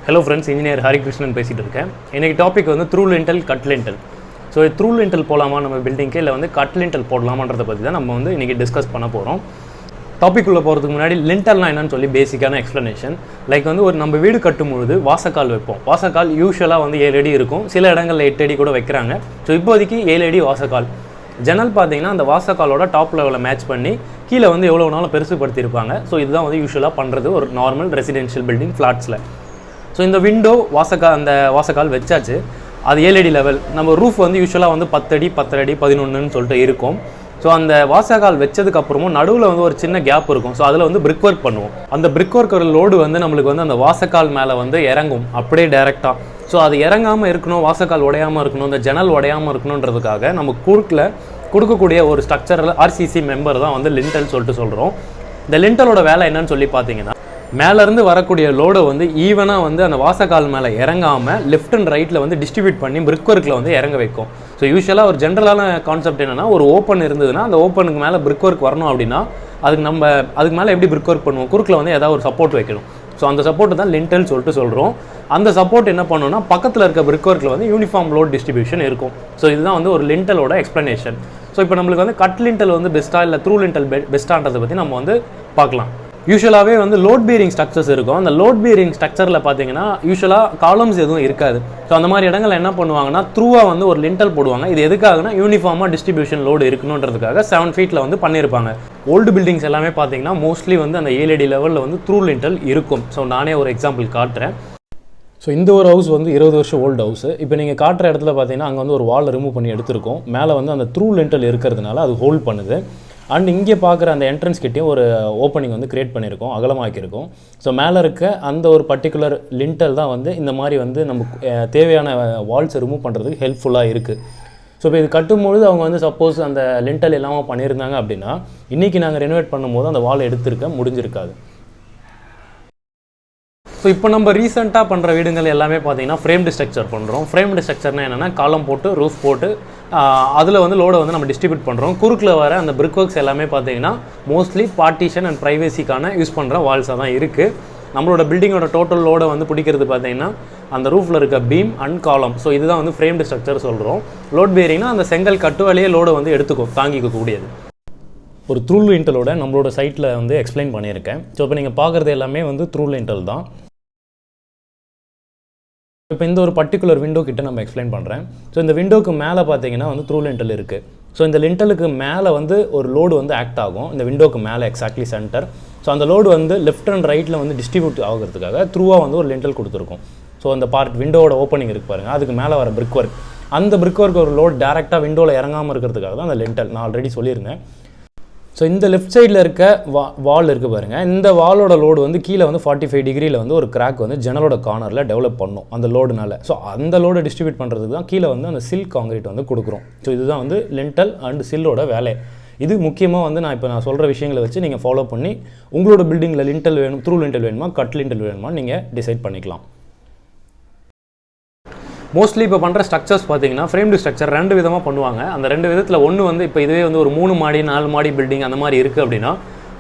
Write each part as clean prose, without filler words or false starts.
Hello friends, engineer Hari Krishnan பேசிட்டு இருக்கேன். இன்னைக்கு டாபிக் வந்து through lintel cut lintel. So through lintel போகலாமா நம்ம பில்டிங்க்கு இல்லை வந்து கட் லிண்டல் போடலாமான்றதை பற்றி தான் நம்ம வந்து இன்றைக்கி டிஸ்கஸ் பண்ண போகிறோம். டாபிக் உள்ள போகிறதுக்கு முன்னாடி லிண்டல்னால் என்னன்னு சொல்லி பேசிக்கான எக்ஸ்ப்ளனேஷன். லைக் வந்து ஒரு நம்ம வீடு கட்டும்பொழுது வாசக்கால் வைப்போம். வாசக்கால் யூஸ்வலாக வந்து 7 அடி இருக்கும், சில இடங்களில் 8 அடி கூட வைக்கிறாங்க. ஸோ இப்போதைக்கு 7 அடி வாசக்கால். ஜன்னல் பார்த்தீங்கன்னா அந்த வாசக்காலோட டாப் லெவலில் மேட்ச் பண்ணி கீழே வந்து எவ்வளோ நாளும் பெருசுப்படுத்தியிருப்பாங்க. ஸோ இதுதான் வந்து யூஸ்வலாக பண்ணுறது ஒரு நார்மல் ரெசிடென்ஷியல் பில்டிங் ஃப்ளாட்ஸில். ஸோ இந்த விண்டோ அந்த வாசக்கால் வச்சாச்சு. அது 7 அடி லெவல். நம்ம ரூஃப் வந்து யூஸ்வலாக வந்து 10 அடி 10 அடி 11ன்னு சொல்லிட்டு இருக்கும். ஸோ அந்த வாசக்கால் வச்சதுக்கப்புறமும் நடுவில் வந்து ஒரு சின்ன கேப் இருக்கும். ஸோ அதில் வந்து பிரிக் ஒர்க் பண்ணுவோம். அந்த பிரிக் ஒர்க் லோடு வந்து நம்மளுக்கு வந்து அந்த வாசக்கால் மேலே வந்து இறங்கும் அப்படியே டைரெக்டாக. ஸோ அது இறங்காமல் இருக்கணும், வாசக்கால் உடையாமல் இருக்கணும், இந்த ஜன்னல் உடையாமல் இருக்கணுன்றதுக்காக நம்ம குறுக்கில் கொடுக்கக்கூடிய ஒரு ஸ்ட்ரக்சரில் ஆர்சிசி மெம்பர் தான் வந்து லிண்டல் சொல்லிட்டு சொல்கிறோம். இந்த லிண்டலோட வேலை என்னன்னு சொல்லி பார்த்தீங்கன்னா, மேலேருந்து வரக்கூடிய லோடை வந்து ஈவனாக வந்து அந்த வாசக்கால் மேலே இறங்காமல் லெஃப்ட் அண்ட் ரைட்டில் வந்து டிஸ்ட்ரிபியூட் பண்ணி பிரிக் ஒர்க்கில் வந்து இறங்க வைக்கும். ஸோ யூஸ்வலாக ஒரு ஜென்ரலான கான்செப்ட் என்னென்னா, ஒரு ஓப்பன் இருந்ததுன்னா அந்த ஓப்பனுக்கு மேலே பிரிக் ஒர்க் வரணும் அப்படின்னா அதுக்கு மேலே எப்படி பிரிக் ஒர்க் பண்ணுவோம், குறுக்கில் வந்து ஏதாவது ஒரு சப்போர்ட் வைக்கணும். ஸோ அந்த சப்போர்ட்டு தான் லிண்டல் சொல்லிட்டு சொல்கிறோம். அந்த சப்போர்ட் என்ன பண்ணணும்னா பக்கத்தில் இருக்க பிரிக் ஒர்க்கில் வந்து யூனிஃபார்ம் லோட் டிஸ்ட்ரிபியூஷன் இருக்கும். ஸோ இதுதான் வந்து ஒரு லிண்டலோட எக்ஸ்ப்ளனேஷன். ஸோ இப்போ நம்மளுக்கு வந்து கட் லிண்டல் வந்து பெஸ்ட்டாக இல்லை த்ரூ லிண்டல் பெஸ்ட்டான்றதை பற்றி நம்ம வந்து பார்க்கலாம். யூஸ்வலாகவே வந்து லோட் பீரிங் ஸ்ட்ரக்சர்ஸ் இருக்கும். அந்த லோட் பீரிங் ஸ்ட்ரக்சரில் பார்த்தீங்கன்னா யூஸ்வலாக காலம்ஸ் எதுவும் இருக்காது. ஸோ அந்த மாதிரி இடங்கள் என்ன பண்ணுவாங்கன்னா த்ரூவாக வந்து ஒரு லிண்டல் போடுவாங்க. இது எதுக்காகனா யூனிஃபார்மாக டிஸ்ட்ரிபியூஷன் லோடு இருக்கணுன்றதுக்காக 7 ஃபீட்டில் வந்து பண்ணியிருப்பாங்க. ஓல்டு பில்டிங்ஸ் எல்லாமே பார்த்தீங்கன்னா மோஸ்ட்லி வந்து அந்த 7 அடி லெவலில் வந்து த்ரூ லிண்டல் இருக்கும். ஸோ நானே ஒரு எக்ஸாம்பிள் காட்டுறேன். ஸோ இந்த ஒரு ஹவுஸ் வந்து 20 வருஷம் ஓல்டு ஹவுஸ். இப்போ நீங்கள் காட்டுற இடத்துல பார்த்தீங்கன்னா அங்கே வந்து ஒரு வால் ரிமூவ் பண்ணி எடுத்திருக்கோம். மேலே வந்து அந்த த்ரூ லிண்டல் இருக்கிறதுனால அது ஹோல்ட் பண்ணுது. அண்ட் இங்கே பார்க்குற அந்த என்ட்ரன்ஸ் கிட்டேயும் ஒரு ஓப்பனிங் வந்து க்ரியேட் பண்ணியிருக்கோம், அகலமாக்கியிருக்கோம். ஸோ மேலே இருக்க அந்த ஒரு பர்டிகுலர் லிண்டல் தான் வந்து இந்த மாதிரி வந்து நமக்கு தேவையான வால்ஸை ரிமூவ் பண்ணுறதுக்கு ஹெல்ப்ஃபுல்லாக இருக்குது. ஸோ இப்போ இது கட்டும்பொழுது அவங்க வந்து சப்போஸ் அந்த லிண்டல் இல்லாமல் பண்ணியிருந்தாங்க அப்படின்னா இன்றைக்கி நாங்கள் ரெனோவேட் பண்ணும்போது அந்த வால் எடுத்திருக்க முடிஞ்சிருக்காது. ஸோ இப்போ நம்ம ரீசெண்டாக பண்ணுற வீடுங்கள் எல்லாமே பார்த்தீங்கன்னா ஃப்ரேம்டு ஸ்ட்ரக்சர் பண்ணுறோம். ஃப்ரேம்டு ஸ்ட்ரக்சர்னால் என்னென்னா காலம் போட்டு ரூஃப் போட்டு அதில் வந்து லோடை வந்து நம்ம டிஸ்ட்ரிபியூட் பண்ணுறோம். குறுக்கில் வர அந்த பிரிக் ஒர்க்ஸ் எல்லாமே பார்த்தீங்கன்னா மோஸ்ட்லி பார்ட்டிஷன் அண்ட் ப்ரைவேசிக்கான யூஸ் பண்ணுற வால்ஸாக தான் இருக்குது. நம்மளோட பில்டிங்கோட டோட்டல் லோடை வந்து பிடிக்கிறது பார்த்தீங்கன்னா அந்த ரூஃபில் இருக்க பீம் அண்ட் காலம். ஸோ இதுதான் வந்து ஃப்ரேம்டு ஸ்ட்ரக்சர் சொல்கிறோம். லோட் பேரிங்னா அந்த செங்கல் கட்டுவாலேயே லோடை வந்து எடுத்துக்கும், தாங்கிக்கக்கூடியது. ஒரு த்ரூ லிண்டலோட நம்மளோட சைட்டில் வந்து எக்ஸ்பிளைன் பண்ணியிருக்கேன். ஸோ இப்போ நீங்கள் பார்க்குறது எல்லாமே வந்து த்ரூ லிண்டல் தான். இப்போ இந்த ஒரு பர்டிகுலர் விண்டோ கிட்ட நம்ம எக்ஸ்பிளைன் பண்ணுறேன். ஸோ இந்த விண்டோக்கு மேலே பார்த்தீங்கன்னா வந்து த்ரூ லிண்டல் இருக்குது. ஸோ இந்த லிண்டலுக்கு மேலே வந்து ஒரு லோடு வந்து ஆக்ட் ஆகும் இந்த விண்டோக்கு மேலே எக்ஸாக்ட்லி சென்டர். ஸோ அந்த லோடு வந்து லெஃப்ட் அண்ட் ரைட்டில் வந்து டிஸ்ட்ரிபியூட் ஆகிறதுக்காக த்ரூவாக வந்து ஒரு லிண்டல் கொடுத்துருக்கும். ஸோ அந்த பார்ட் விண்டோவோட ஓப்பனிங் இருக்குது பாருங்கள், அதுக்கு மேலே வர பிரிக் ஒர்க், அந்த பிரிக் ஒர்க் ஒரு லோடு டேரெக்டாக விண்டோவில் இறங்காமல் இருக்கிறதுக்காக தான் அந்த லிண்டல். நான் ஆல்ரெடி சொல்லியிருந்தேன். ஸோ இந்த லெஃப்ட் சைடில் இருக்க வால் இருக்குது பாருங்கள், இந்த வாலோட லோடு வந்து கீழே வந்து 45 டிகிரியில் வந்து ஒரு கிராக் வந்து ஜன்னலோட கார்னரில் டெவலப் பண்ணும் அந்த லோடுனால. ஸோ அந்த லோடு டிஸ்ட்ரிபியூட் பண்ணுறதுக்கு தான் கீழே வந்து அந்த சில் காங்கிரீட் வந்து கொடுக்குறோம். ஸோ இதுதான் வந்து லிண்டல் அண்ட் சில்லோட வேலை. இது முக்கியமாக வந்து நான் சொல்கிற விஷயங்களை வச்சு நீங்கள் ஃபாலோ பண்ணி உங்களோட பில்டிங்கில் லிண்டல் வேணும், த்ரூ லிண்டல் வேணுமா கட் லிண்டல் வேணுமா நீங்கள் டிசைட் பண்ணிக்கலாம். மோஸ்ட்லி இப்போ பண்ணுற ஸ்ட்ரக்சர்ஸ் பார்த்தீங்கன்னா ஃப்ரேம்டு ஸ்ட்ரக்சர் 2 விதமாக பண்ணுவாங்க. அந்த 2 விதத்தில் ஒன்று வந்து இப்போ இதுவே வந்து ஒரு 3 மாடி 4 மாடி பில்டிங் அந்த மாதிரி இருக்குது அப்படின்னா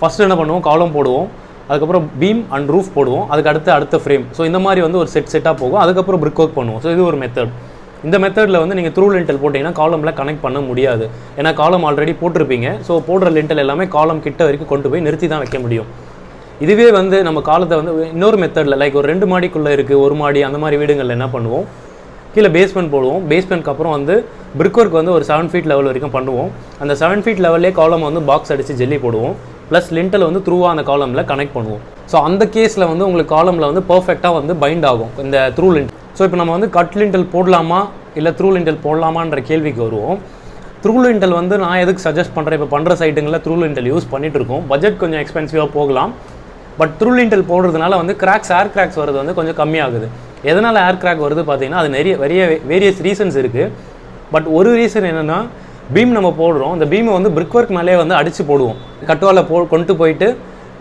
ஃபஸ்ட்டு என்ன பண்ணுவோம், காலம் போடுவோம், அதுக்கப்புறம் பீம் அண்ட் ரூஃப் போடுவோம், அதுக்கு அடுத்த ஃப்ரேம். ஸோ இந்த மாதிரி வந்து ஒரு செட்டாக போகும். அதுக்கப்புறம் பிரிக் ஒர்க் பண்ணுவோம். ஸோ இது ஒரு மெத்தட். இந்த மெத்தடில் வந்து நீங்கள் த்ரூ லிண்டல் போட்டிங்கன்னா காலமில் கனெக்ட் பண்ண முடியாது. ஏன்னா காலம் ஆல்ரெடி போட்டிருப்பீங்க. ஸோ போடுற லிண்டல் எல்லாமே காலம் கிட்ட வரைக்கும் கொண்டு போய் நிறுத்தி தான் வைக்க முடியும். இதுவே வந்து நம்ம காலத்தை வந்து இன்னொரு மெத்தடில் லைக் ஒரு 2 மாடிக்குள்ளே இருக்குது, 1 மாடி அந்த மாதிரி வீடுகளில் என்ன பண்ணுவோம், கீழே பேஸ்மெண்ட் போடுவோம். பேஸ்மெண்ட்க்கு அப்புறம் வந்து பிரிக் ஒர்க் வந்து ஒரு 7 ஃபீட் லெவல் வரைக்கும் பண்ணுவோம். அந்த 7 ஃபீட் லெவல்லே காலம் வந்து பாக்ஸ் அடித்து ஜெல்லி போடுவோம். ப்ளஸ் லிண்டல் வந்து த்ரூவாக அந்த காலமில் கனெக்ட் பண்ணுவோம். ஸோ அந்த கேஸில் வந்து உங்களுக்கு காலமில் வந்து பர்ஃபெக்டாக வந்து பைண்ட் ஆகும் இந்த த்ரூ லிண்டல். ஸோ இப்போ நம்ம வந்து கட் லிண்டல் போடலாமா இல்லை த்ரூ லிண்டல் போடலாமான்ற கேள்விக்கு வருவோம். த்ரூ லிண்டல் வந்து நான் எதுக்கு சஜஸ்ட் பண்ணுறேன், இப்போ பண்ணுற சைட்டுங்களில் த்ரூ லிண்டல் யூஸ் பண்ணிகிட்டு இருக்கோம். பட்ஜெட் கொஞ்சம் எக்ஸ்பென்சிவாக போகலாம். பட் த்ரூ லிண்டல் போடுறதுனால வந்து ஏர் கிராக்ஸ் வருது வந்து கொஞ்சம் கம்மியாகுது. எதனால் ஏர் கிராக் வருது பார்த்தீங்கன்னா அது வேரியஸ் ரீசன்ஸ் இருக்குது. பட் ஒரு ரீசன் என்னென்னா, பீம் நம்ம போடுறோம், அந்த பீமை வந்து பிரிக் ஒர்க் மேலே வந்து அடித்து போடுவோம். கட்டுவால கொண்டு போயிட்டு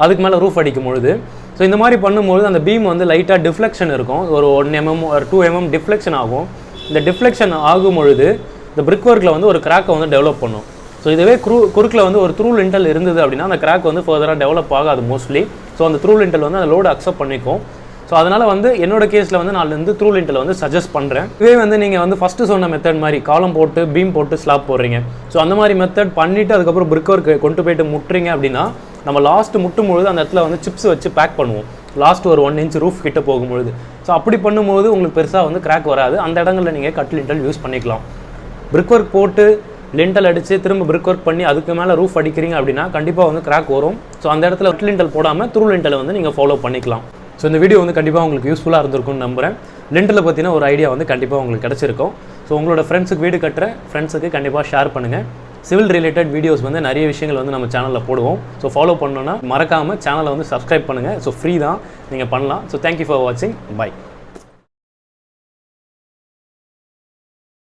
அதுக்கு மேலே ரூஃப் அடிக்கும் பொழுது. ஸோ இந்த மாதிரி பண்ணும்போது அந்த பீம் வந்து லைட்டாக டிஃப்ளெக்ஷன் இருக்கும். ஒரு 1 mm ஒரு 2 mm டிஃப்ளெக்ஷன் ஆகும். இந்த டிஃப்ளெக்ஷன் ஆகும் பொழுது இந்த பிரிக் ஒர்க்கில் வந்து ஒரு கிராக்கை வந்து டெவலப் பண்ணும். ஸோ இதுவே குறுக்கில் வந்து ஒரு த்ரூ லிண்டல் இருந்தது அப்படின்னா அந்த கிராக் வந்து ஃபர்தராக டெவலப் ஆகாது மோஸ்ட்லி. ஸோ அந்த த்ரூ லிண்டல் வந்து அந்த லோடு அக்செப்ட் பண்ணிக்கும். ஸோ அதனால் வந்து என்னோட கேஸில் வந்து நான் வந்து த்ரூ லிண்டலை வந்து சஜஸ்ட் பண்ணுறேன். இதே வந்து நீங்கள் வந்து ஃபஸ்ட்டு சொன்ன மெத்தட் மாதிரி காலம் போட்டு பீம் போட்டு ஸ்லாப் போடுறீங்க. ஸோ அந்த மாதிரி மெத்தட் பண்ணிவிட்டு அதுக்கப்புறம் பிரிக் ஒர்க் கொண்டு போயிட்டு முட்டுறீங்க அப்படின்னா நம்ம லாஸ்ட்டு முட்டும்பொழுது அந்த இடத்துல வந்து சிப்ஸ் வச்சு பேக் பண்ணுவோம். லாஸ்ட் ஒரு 1 இன்ச் ரூஃப் கிட்ட போகும்பொழுது. ஸோ அப்படி பண்ணும்போது உங்களுக்கு பெருசாக வந்து கிராக் வராது. அந்த இடங்களில் நீங்கள் கட் லிண்டல் யூஸ் பண்ணிக்கலாம். பிரிக் ஒர்க் போட்டு லிண்டல் அடித்து திரும்ப பிரிக் ஒர்க் பண்ணி அதுக்கு மேலே ரூஃப் அடிக்கிறீங்க அப்படின்னா கண்டிப்பாக வந்து கிராக் வரும். ஸோ அந்த இடத்துல கட் லிண்டல் போடாமல் த்ரூ லிண்டலை வந்து நீங்கள் ஃபாலோ பண்ணிக்கலாம். ஸோ இந்த வீடியோ வந்து கண்டிப்பாக உங்களுக்கு யூஸ்ஃபுல்லாக இருந்திருக்கும்னு நம்புகிறேன். லிண்டலை பற்றின ஒரு ஐடியா வந்து கண்டிப்பாக உங்களுக்கு கிடச்சிருக்கும். ஸோ உங்களோட ஃப்ரெண்ட்ஸுக்கு வீடு கட்டுற ஃப்ரெண்ட்ஸுக்கு கண்டிப்பாக ஷேர் பண்ணுங்கள். சிவில் ரிலேட்டட் வீடியோஸ் வந்து நிறைய விஷயங்கள் வந்து நம்ம சேனலில் போடுவோம். ஸோ ஃபாலோ பண்ணணுன்னா மறக்காமல் சேனலை வந்து சப்ஸ்கிரைப் பண்ணுங்கள். ஸோ ஃப்ரீ தான், நீங்கள் பண்ணலாம். ஸோ தேங்க்யூ ஃபார் வாட்சிங். பை.